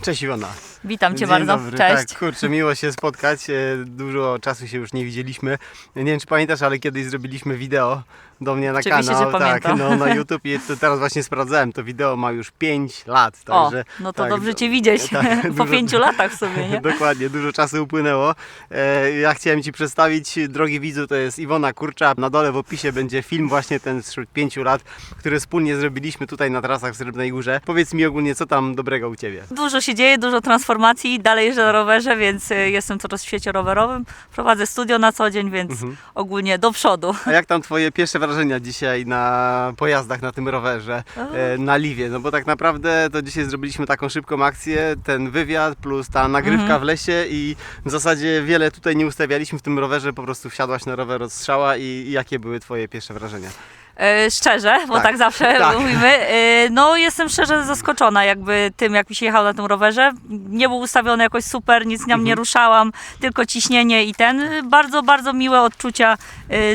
Cześć Iwona. Witam Cię Dzień bardzo, dobry. cześć. Tak, kurczę, miło się spotkać. Dużo czasu się już nie widzieliśmy. Nie wiem, czy pamiętasz, ale kiedyś zrobiliśmy wideo do mnie na Oczywiście, kanał. że pamiętam. No, na YouTube i to teraz właśnie sprawdzałem. To wideo ma już 5 lat. O, Także, no to tak, dobrze Cię widzieć po 5 latach w sumie, nie? Dokładnie, dużo czasu upłynęło. Ja chciałem Ci przedstawić, drogi widzu, to jest Iwona Kurcza. Na dole w opisie będzie film właśnie ten sprzed 5 lat, który wspólnie zrobiliśmy tutaj na trasach w Srebrnej Górze. Powiedz mi ogólnie, co tam dobrego u Ciebie? Dużo się dzieje, dużo transformacji, dalej jeżdżę na rowerze, więc jestem coraz w świecie rowerowym. Prowadzę studio na co dzień, więc ogólnie do przodu. A jak tam Twoje pierwsze wrażenia dzisiaj na pojazdach na tym rowerze, na Liwie? No bo tak naprawdę to dzisiaj zrobiliśmy taką szybką akcję, ten wywiad plus ta nagrywka w lesie i w zasadzie wiele tutaj nie ustawialiśmy w tym rowerze, po prostu wsiadłaś na rower od strzała i jakie były Twoje pierwsze wrażenia? Szczerze, bo tak zawsze tak. mówimy, no jestem szczerze zaskoczona jakby tym, jak mi się jechało na tym rowerze. Nie był ustawiony jakoś super, nic niam nie ruszałam, tylko ciśnienie i bardzo, bardzo miłe odczucia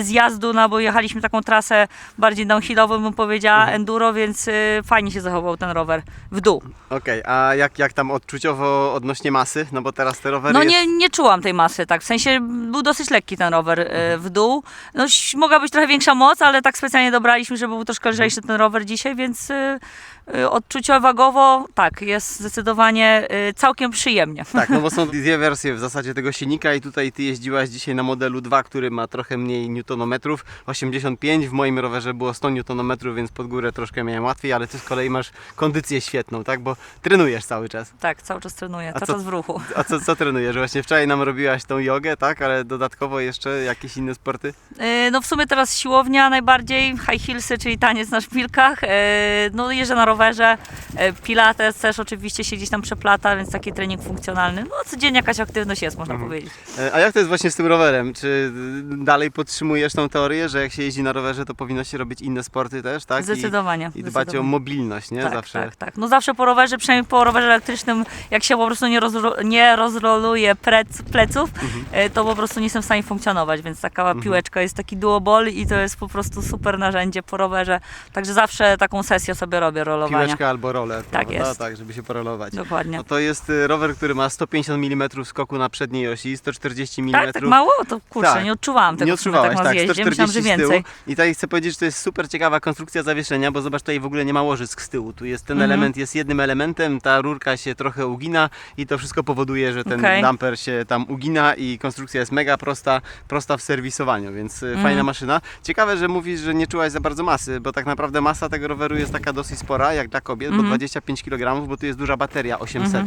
z jazdu, no bo jechaliśmy taką trasę bardziej downhillową, bym powiedziała, enduro, więc fajnie się zachował ten rower w dół. Okej, a jak tam odczuciowo odnośnie masy? No bo teraz te rowery No nie czułam tej masy, tak, w sensie był dosyć lekki ten rower w dół. No mogła być trochę większa moc, ale tak specjalnie dobraliśmy, żeby był troszkę lżejszy ten rower dzisiaj, więc odczuciowo tak, jest zdecydowanie całkiem przyjemnie. Tak, no bo są dwie wersje w zasadzie tego silnika i tutaj Ty jeździłaś dzisiaj na modelu 2, który ma trochę mniej newtonometrów, 85, w moim rowerze było 100 newtonometrów, więc pod górę troszkę miałem łatwiej, ale Ty z kolei masz kondycję świetną, tak, bo trenujesz cały czas. Tak, cały czas trenuję, A cały czas w ruchu. A co trenujesz? Właśnie wczoraj nam robiłaś tą jogę, tak, ale dodatkowo jeszcze jakieś inne sporty? No w sumie teraz siłownia najbardziej, high heelsy, czyli taniec na szpilkach, no jeżdżę na rowerze, pilates też oczywiście się gdzieś tam przeplata, więc taki trening funkcjonalny, no codziennie jakaś aktywność jest, można powiedzieć. A jak to jest właśnie z tym rowerem? Czy dalej podtrzymujesz tą teorię, że jak się jeździ na rowerze, to powinno się robić inne sporty też, tak? Zdecydowanie. I dbać o mobilność, nie? Tak, Zawsze. tak. No zawsze po rowerze, przynajmniej po rowerze elektrycznym, jak się po prostu nie rozroluje pleców, to po prostu nie jestem w stanie funkcjonować, więc taka piłeczka jest taki duobol i to jest po prostu super narzędzie po rowerze, także zawsze taką sesję sobie robię rolowania. Piłeczka albo roller, Tak prawda? jest. Tak, żeby się porolować. Dokładnie. No to jest rower, który ma 150 mm skoku na przedniej osi, 140 mm. Tak mało? To kurczę, Tak. nie odczuwałam tego Nie w sumie odczuwałaś, tak na tak, zjeździe, myślałam, że 140 z tyłu. więcej. I tutaj chcę powiedzieć, że to jest super ciekawa konstrukcja zawieszenia, bo zobacz, tutaj w ogóle nie ma łożysk z tyłu. Tu jest ten element, jest jednym elementem, ta rurka się trochę ugina i to wszystko powoduje, że ten damper się tam ugina i konstrukcja jest mega prosta w serwisowaniu, więc fajna maszyna. Ciekawe, że mówisz, że nie czułaś za bardzo masy, bo tak naprawdę masa tego roweru jest taka dosyć spora, jak dla kobiet, bo 25 kg, bo tu jest duża bateria 800.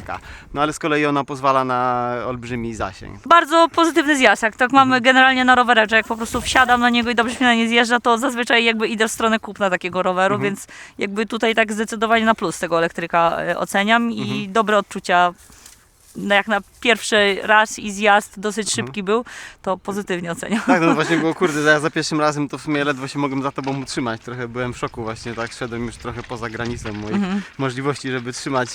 No ale z kolei ona pozwala na olbrzymi zasięg. Bardzo pozytywny zjazd, jak tak mamy generalnie na rowerze, jak po prostu wsiadam na niego i dobrze mi na nie zjeżdża, to zazwyczaj jakby idę w stronę kupna takiego roweru, więc jakby tutaj tak zdecydowanie na plus tego elektryka oceniam i dobre odczucia. Jak na pierwszy raz i zjazd dosyć szybki był, to pozytywnie oceniam. Tak, no właśnie było, kurde, ja za pierwszym razem to w sumie ledwo się mogłem za Tobą utrzymać. Trochę byłem w szoku właśnie, tak, szedłem już trochę poza granicą moich możliwości, żeby trzymać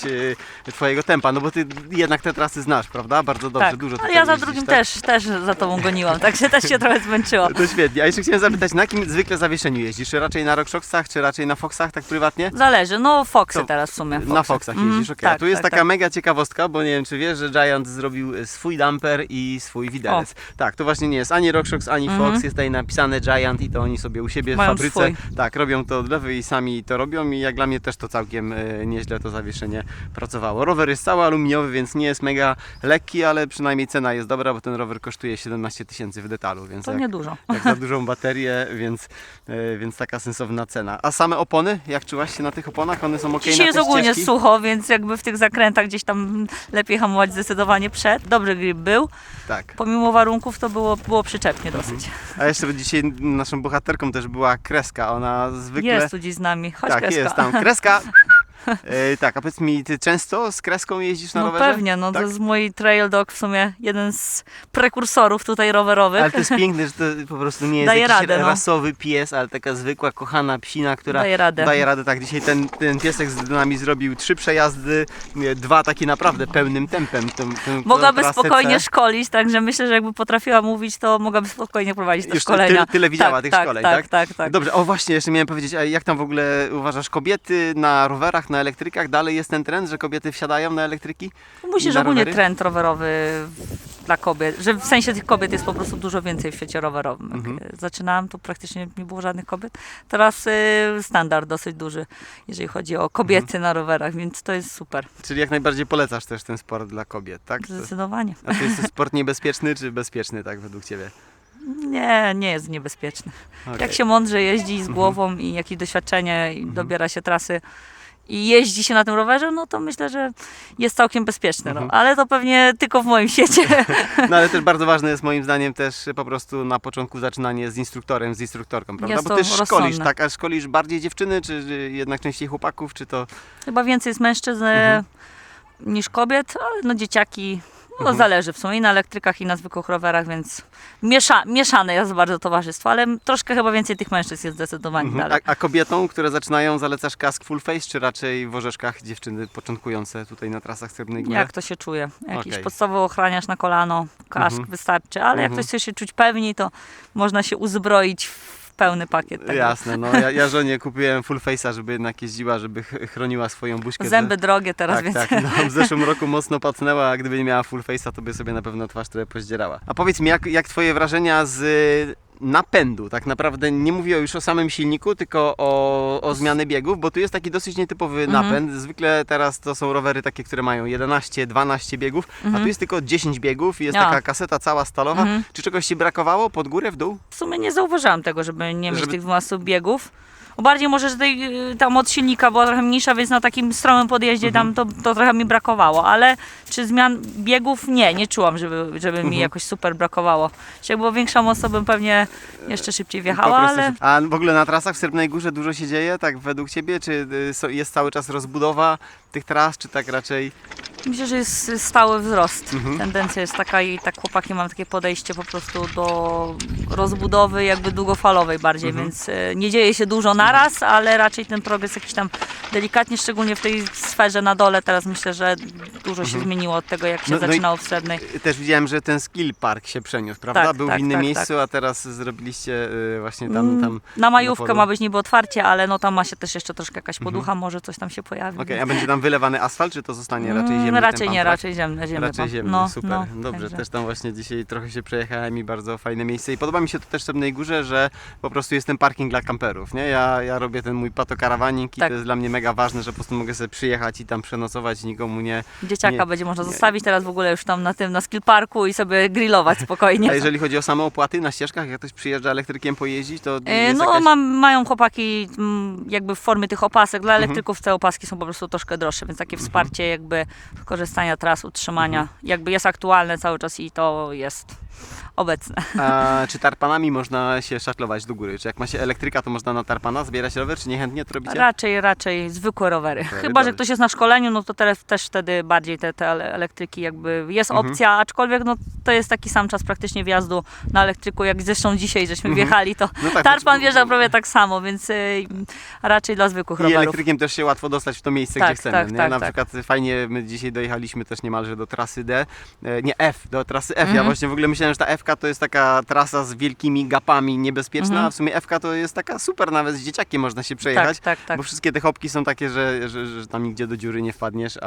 Twojego tempa, no bo Ty jednak te trasy znasz, prawda? Bardzo dobrze, Tak, dużo ale tutaj ja za jeździsz, drugim tak? też za Tobą goniłam, także też się trochę zmęczyłam. To świetnie. A jeszcze chciałem zapytać, na jakim zwykle zawieszeniu jeździsz? Czy raczej na RockShoxach, czy raczej na Foxach, tak prywatnie? Zależy, no Foxy To teraz w sumie. Na Foxach jeździsz, okej. tak, A tu jest tak, taka mega ciekawostka, bo nie wiem, czy wiesz, że Giant zrobił swój damper i swój widelec. Tak, to właśnie nie jest ani RockShox, ani Fox, jest tutaj napisane Giant i to oni sobie u siebie w Mają fabryce swój. tak, robią to od lewej i sami to robią i jak dla mnie też to całkiem nieźle to zawieszenie pracowało. Rower jest cały aluminiowy, więc nie jest mega lekki, ale przynajmniej cena jest dobra, bo ten rower kosztuje 17 000 w detalu, więc To niedużo. jak za dużą baterię, więc taka sensowna cena. A same opony, jak czułaś się na tych oponach? One są ok Dzisiaj na jest te ogólnie ścieżki? sucho, więc jakby w tych zakrętach gdzieś tam lepiej hamować zdecydowanie przed. Dobry grip był. Tak. Pomimo warunków to było przyczepnie dosyć. A jeszcze dzisiaj naszą bohaterką też była Kreska. Ona zwykle... Jest tu dziś z nami. Chodź, tak, Kreska. jest tam. Kreska! Tak, a powiedz mi, Ty często z Kreską jeździsz na No rowerze? pewnie, no tak? to jest mój trail dog w sumie jeden z prekursorów tutaj rowerowych. Ale to jest piękne, że to po prostu nie jest Daje jakiś radę, no. rasowy pies, ale taka zwykła, kochana psina, która Daje radę. Tak, dzisiaj ten piesek z nami zrobił 3 przejazdy, 2 takie naprawdę pełnym tempem. Mogłaby trasę spokojnie C. szkolić, także myślę, że jakby potrafiła mówić, to mogłaby spokojnie prowadzić te Już szkolenia. tyle widziała tych szkoleń, tak? Tak. Dobrze, o właśnie, jeszcze miałem powiedzieć, a jak tam w ogóle uważasz kobiety na rowerach, na elektrykach? Dalej jest ten trend, że kobiety wsiadają na elektryki? Myślę, I że na ogólnie rowery? trend rowerowy dla kobiet, że w sensie tych kobiet jest po prostu dużo więcej w świecie rowerowym. Jak zaczynałam, to praktycznie nie było żadnych kobiet. Teraz standard dosyć duży, jeżeli chodzi o kobiety na rowerach, więc to jest super. Czyli jak najbardziej polecasz też ten sport dla kobiet, tak? Zdecydowanie. A to jest sport niebezpieczny czy bezpieczny, tak według Ciebie? Nie jest niebezpieczny. Okej. Jak się mądrze jeździ z głową i jakieś doświadczenie i dobiera się trasy i jeździ się na tym rowerze, no to myślę, że jest całkiem bezpieczne. No. Ale to pewnie tylko w moim świecie. No ale też bardzo ważne jest moim zdaniem też po prostu na początku zaczynanie z instruktorem, z instruktorką, prawda? Jest Bo to ty szkolisz, rozsądne. tak? A szkolisz bardziej dziewczyny, czy jednak częściej chłopaków, czy to... Chyba więcej jest mężczyzn niż kobiet, ale no dzieciaki, no zależy w sumie i na elektrykach i na zwykłych rowerach, więc mieszane jest bardzo towarzystwo, ale troszkę chyba więcej tych mężczyzn jest zdecydowanie dalej. A kobietom, które zaczynają, zalecasz kask full face, czy raczej w orzeszkach dziewczyny początkujące tutaj na trasach Srebrnej Góry? Jak to się czuje? Jakiś Okej. podstawowy ochraniarz na kolano, kask wystarczy, ale jak ktoś chce się czuć pewniej, to można się uzbroić w pełny pakiet tego. Jasne, no ja żonie kupiłem full face'a, żeby jednak jeździła, żeby chroniła swoją buźkę. Zęby drogie teraz, Tak, więc tak. No, w zeszłym roku mocno pacnęła, a gdyby nie miała full face'a, to by sobie na pewno twarz trochę pozdzierała. A powiedz mi, jak twoje wrażenia z napędu? Tak naprawdę nie mówię już o samym silniku, tylko o zmiany biegów, bo tu jest taki dosyć nietypowy napęd. Zwykle teraz to są rowery takie, które mają 11, 12 biegów, a tu jest tylko 10 biegów, jest taka kaseta cała stalowa. Czy czegoś Ci brakowało pod górę, w dół? w sumie nie zauważyłam tego, żeby nie mieć Żeby- tych 12 biegów. Bo bardziej może, że tam od silnika była trochę mniejsza, więc na takim stromym podjeździe tam to trochę mi brakowało, ale czy zmian biegów? Nie czułam, żeby mi jakoś super brakowało. Czy jak było większa moc, to bym pewnie jeszcze szybciej Po wjechała, prostu ale się- A w ogóle na trasach w Srebrnej Górze dużo się dzieje, tak według Ciebie? Czy jest cały czas rozbudowa tych tras, czy tak raczej... myślę, że jest stały wzrost. Tendencja jest taka i tak chłopaki mam takie podejście po prostu do rozbudowy jakby długofalowej bardziej, więc nie dzieje się dużo naraz, ale raczej ten progres jakiś tam delikatnie, szczególnie w tej sferze na dole. Teraz myślę, że dużo się zmieniło od tego, jak się No i- zaczynało w Srebrnej. Też widziałem, że ten skill park się przeniósł, prawda? Tak, Był tak, w innym tak, miejscu, a teraz zrobiliście właśnie tam Na majówkę polu. ma być niby otwarcie, ale no tam ma się też jeszcze troszkę jakaś poducha, może coś tam się pojawi. Okej, więc- a będzie tam wylewany asfalt, czy to zostanie raczej ziemny? raczej ten nie, pan, tak? raczej ziemny. Raczej pan. ziemny, No, super. no, Dobrze, także. też tam właśnie dzisiaj trochę się przejechałem i bardzo fajne miejsce. I podoba mi się to też w Srebrnej Górze, że po prostu jest ten parking dla kamperów, nie? Ja robię ten mój patokarawanik i Tak. to jest dla mnie mega ważne, że po prostu mogę sobie przyjechać i tam przenocować, nikomu nie... Dzieciaka nie- będzie można zostawić teraz w ogóle już tam na skill parku i sobie grillować spokojnie. A jeżeli chodzi o same opłaty na ścieżkach, jak ktoś przyjeżdża elektrykiem pojeździć, to No jest jakaś... mają chłopaki jakby w formie tych opasek. Dla elektryków te opaski są po prostu troszkę droższe, więc takie wsparcie jakby korzystania tras, utrzymania jakby jest aktualne cały czas i to jest obecne. A czy tarpanami można się szatlować do góry? Czy jak ma się elektryka, to można na tarpana zbierać rower, czy niechętnie to robicie? Raczej zwykłe rowery. Chyba, dobra. że ktoś jest na szkoleniu, no to też wtedy bardziej te elektryki jakby jest opcja, aczkolwiek no to jest taki sam czas praktycznie wjazdu na elektryku, jak zresztą dzisiaj żeśmy wjechali, to No tak, tarpan bo- wjeżdża prawie tak samo, więc raczej dla zwykłych I rowerów. elektrykiem też się łatwo dostać w to miejsce, Tak, gdzie chcemy. tak, nie? tak, Na tak. przykład fajnie, my dzisiaj dojechaliśmy też niemalże do trasy D, nie F, do trasy F. Ja właśnie w ogóle myślałem, że ta F-ka to jest taka trasa z wielkimi gapami niebezpieczna, a w sumie F-ka to jest taka super, nawet z dzieciakiem można się przejechać, tak, tak. bo wszystkie te hopki są takie, że tam nigdzie do dziury nie wpadniesz,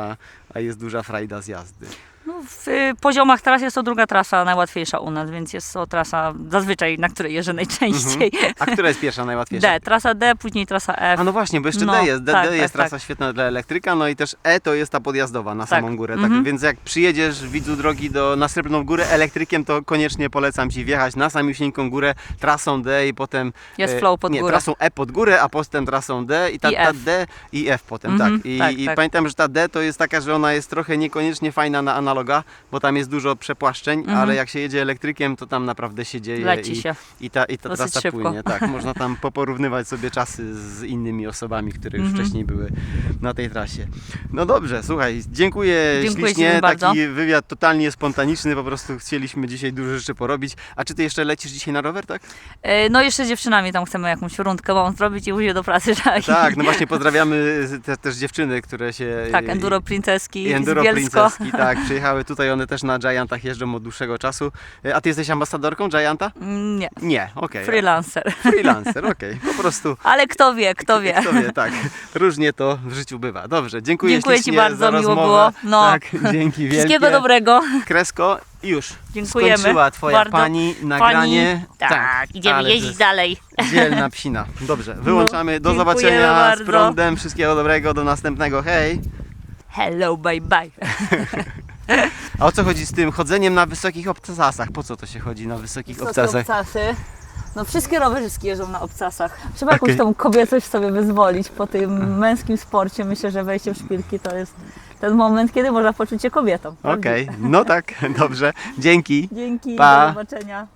a jest duża frajda z jazdy. No, w poziomach tras jest to druga trasa najłatwiejsza u nas, więc jest to trasa zazwyczaj, na której jeżdżę najczęściej. A która jest pierwsza, najłatwiejsza? D, trasa D, później trasa F. A no właśnie, bo jeszcze No, D jest. D tak, jest tak, trasa świetna dla elektryka, no i też E to jest ta podjazdowa na Tak. samą górę. Tak, więc jak przyjedziesz, widzu drogi, na Srebrną Górę elektrykiem, to koniecznie polecam Ci wjechać na samiusieńką górę trasą D i potem... Jest flow pod nie, górę. trasą E pod górę, a potem trasą D i ta F. D i F potem, tak. I tak. pamiętam, że ta D to jest taka, że ona jest trochę niekoniecznie fajna na analoga, bo tam jest dużo przepłaszczeń, ale jak się jedzie elektrykiem, to tam naprawdę się dzieje Leci się. i ta Dosyć trasa szybko. płynie. Tak, można tam poporównywać sobie czasy z innymi osobami, które już wcześniej były na tej trasie. No dobrze, słuchaj, dziękuję Dziękuję ślicznie. Ci bardzo. Taki wywiad totalnie spontaniczny, po prostu chcieliśmy dzisiaj dużo rzeczy porobić. A czy Ty jeszcze lecisz dzisiaj na rower, tak? No jeszcze z dziewczynami tam chcemy jakąś rundkę małą zrobić i pójść do pracy. Tak, no właśnie pozdrawiamy też dziewczyny, które się... Tak, enduro princeski i enduro z Bielsko. princeski, tak, przyjechały przyjechały tutaj, one też na Giantach jeżdżą od dłuższego czasu. A ty jesteś ambasadorką Gianta? Nie, Nie, okej. freelancer. Freelancer, okej, po prostu. Ale kto wie, kto wie. Kto wie, tak. Różnie to w życiu bywa. Dobrze, dziękuję Dziękuję Ci ślicznie bardzo, za miło rozmowę. było. No. Tak, dzięki wielkie. Wszystkiego dobrego. Kresko i już. Dziękujemy. Skończyła twoja Bardzo. pani nagranie. Tak, idziemy ale jeździć dalej. dzielna psina. Dobrze, wyłączamy. Do dziękujemy zobaczenia bardzo. z prądem. Wszystkiego dobrego, do następnego. Hej! Hello, bye bye. A o co chodzi z tym chodzeniem na wysokich obcasach? Po co to się chodzi na wysokich obcasach? Obcasy. No wszystkie rowerzystki jeżdżą na obcasach. Trzeba jakąś Okej. tą kobiecość sobie wyzwolić po tym męskim sporcie. Myślę, że wejście w szpilki to jest ten moment, kiedy można poczuć się kobietą. Okej, no tak, dobrze. Dzięki. Dzięki, Pa. do zobaczenia.